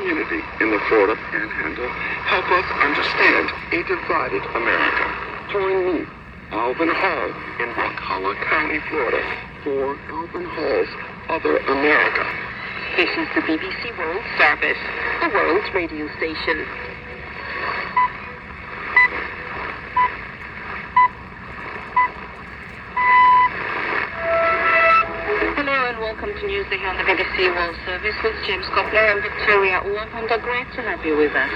community in the Florida Panhandle help us understand a divided America. Join me, Alvin Hall, in Wakulla County, Florida, for Alvin Hall's Other America. This is the BBC World Service, the world's radio station. Hello and welcome to Newsday here on the BBC World Service with James Coppler and Victoria Uwapanda. Great to have you with us.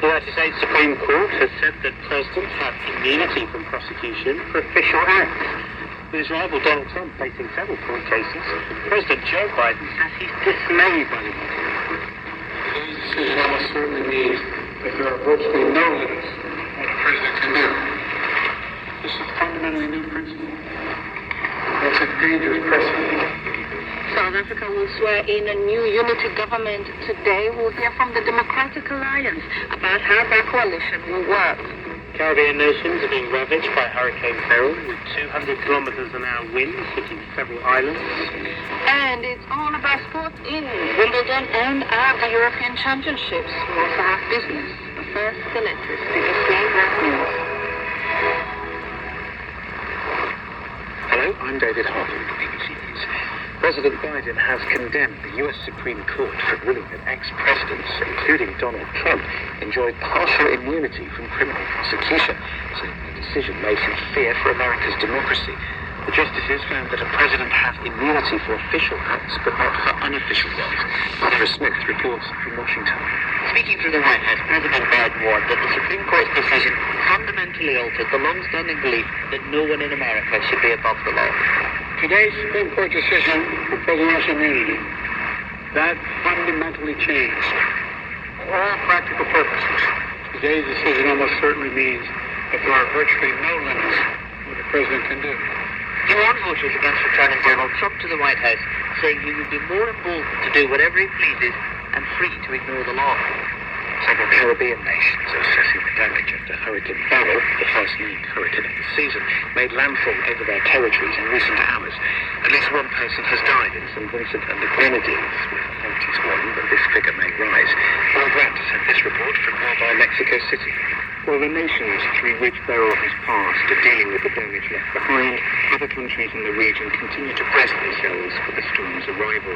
The United States Supreme Court has said that presidents have immunity from prosecution for official acts. With his rival Donald Trump facing several court cases, President Joe Biden says he's dismayed by the matter. Today's decision almost certainly means that there are virtually no limits on what a president can do. This is a fundamentally new principle. That's a dangerous precedent. South Africa will swear in a new unity government today. We'll hear from the Democratic Alliance about how that coalition will work. Caribbean nations are being ravaged by Hurricane Beryl, with 200 kilometers an hour winds hitting several islands. And it's all about sports in Wimbledon and at the European Championships. We also have business. But first, the latest BBC World News. Hello, I'm David Hartley with BBC News. President Biden has condemned the US Supreme Court for ruling that ex-presidents, including Donald Trump, enjoyed partial immunity from criminal prosecution, saying the decision may interfere for America's democracy. The justices found that a president has immunity for official acts, but not for unofficial ones. Sarah Smith reports from Washington. Speaking from the White House, President Biden warned that the Supreme Court's decision fundamentally altered the long-standing belief that no one in America should be above the law. Today's Supreme Court decision for presidential immunity, that fundamentally changed. For all practical purposes, today's decision almost certainly means that there are virtually no limits on what a president can do. He warned voters against returning Donald Trump to the White House, saying he would be more emboldened to do whatever he pleases and free to ignore the law. Several Caribbean nations are assessing the damage after Hurricane Beryl, the first named hurricane of the season, made landfall over their territories in recent hours. At least one person has died in St. Vincent and the Grenadines, with authorities warning that this figure may rise. Paul Grant sent this report from nearby Mexico City. While the nations through which Beryl has passed are dealing with the damage left behind, other countries in the region continue to brace themselves for the storm's arrival.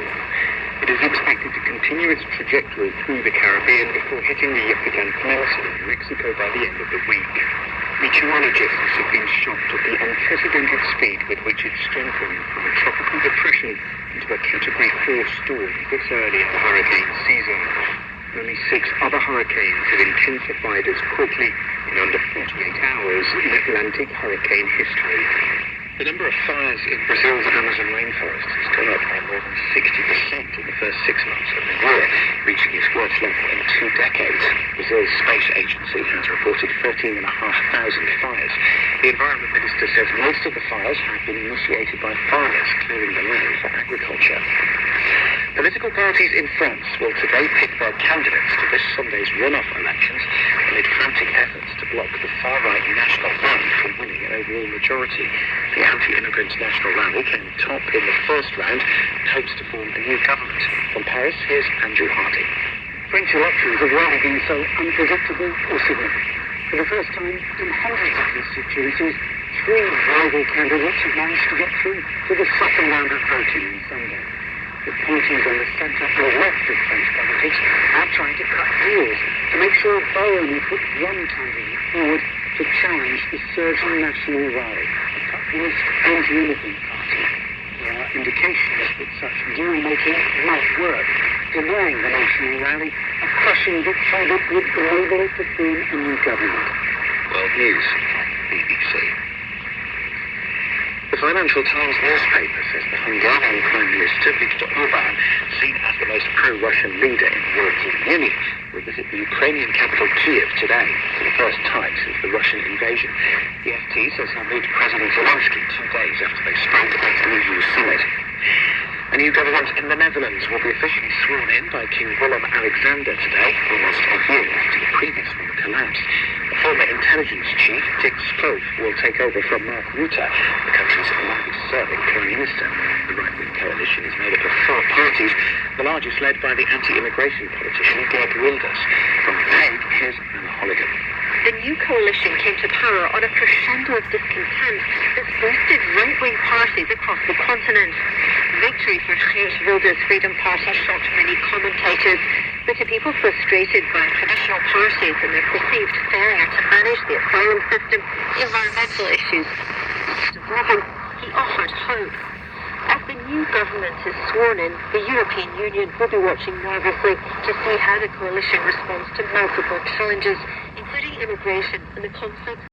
It is expected to continue its trajectory through the Caribbean before hitting the Yucatan Peninsula in Mexico by the end of the week. Meteorologists have been shocked at the unprecedented speed with which it strengthened from a tropical depression into a Category 4 storm this early in the hurricane season. Only 6 other hurricanes have intensified as quickly in under 48 hours in Atlantic hurricane history. The number of fires in Brazil's Amazon rainforest has gone up by more than 60% in the first 6 months of the year, reaching its worst level in 2 decades. Brazil's space agency has reported 13,500 fires. The environment minister says most of the fires have been initiated by farmers clearing the land for agriculture. Political parties in France will today pick their candidates to this Sunday's runoff elections amid frantic efforts to block the far-right National Front from winning an overall majority. The anti-immigrant National Rally came top in the first round and hopes to form a new government. From Paris, here's Andrew Hardy. French elections have rarely been so unpredictable or significant. For the first time in hundreds of constituencies, 3 rival candidates have managed to get through to the second round of voting on Sunday. The parties on the centre and left of French politics are trying to cut deals to make sure they only put one candidate forward to challenge the surging National Rally, a populist anti-immigrant party. There are indications that such deal-making might work, denying the National Rally a crushing victory that would enable it to form a new government. World News, BBC. The Financial Times newspaper says the Hungarian Prime Minister Viktor Orbán, seen as the most pro-Russian leader in the European Union, will visit the Ukrainian capital Kyiv today for the first time since the Russian invasion. The FT says he'll meet President Zelensky 2 days after they spoke at the EU summit. A new government in the Netherlands will be officially sworn in by King Willem-Alexander today, almost a year after the previous one collapsed. The former intelligence chief, DX-100, will take over from Mark Rutte, the country's longest-serving prime minister. The right-wing coalition is made up of 4 parties, the largest led by the anti-immigration politician Geert Wilders. From The Hague, here's Anna Holligan. The new coalition came to power on a crescendo of discontent that's boosted right-wing parties across the continent. Victory for Geert Wilders' Freedom Party shocked many commentators, but to people frustrated by traditional parties and their perceived failure to manage the asylum system, environmental issues, he offered hope. As the new government is sworn in, the European Union will be watching nervously to see how the coalition responds to multiple challenges, including immigration and the concept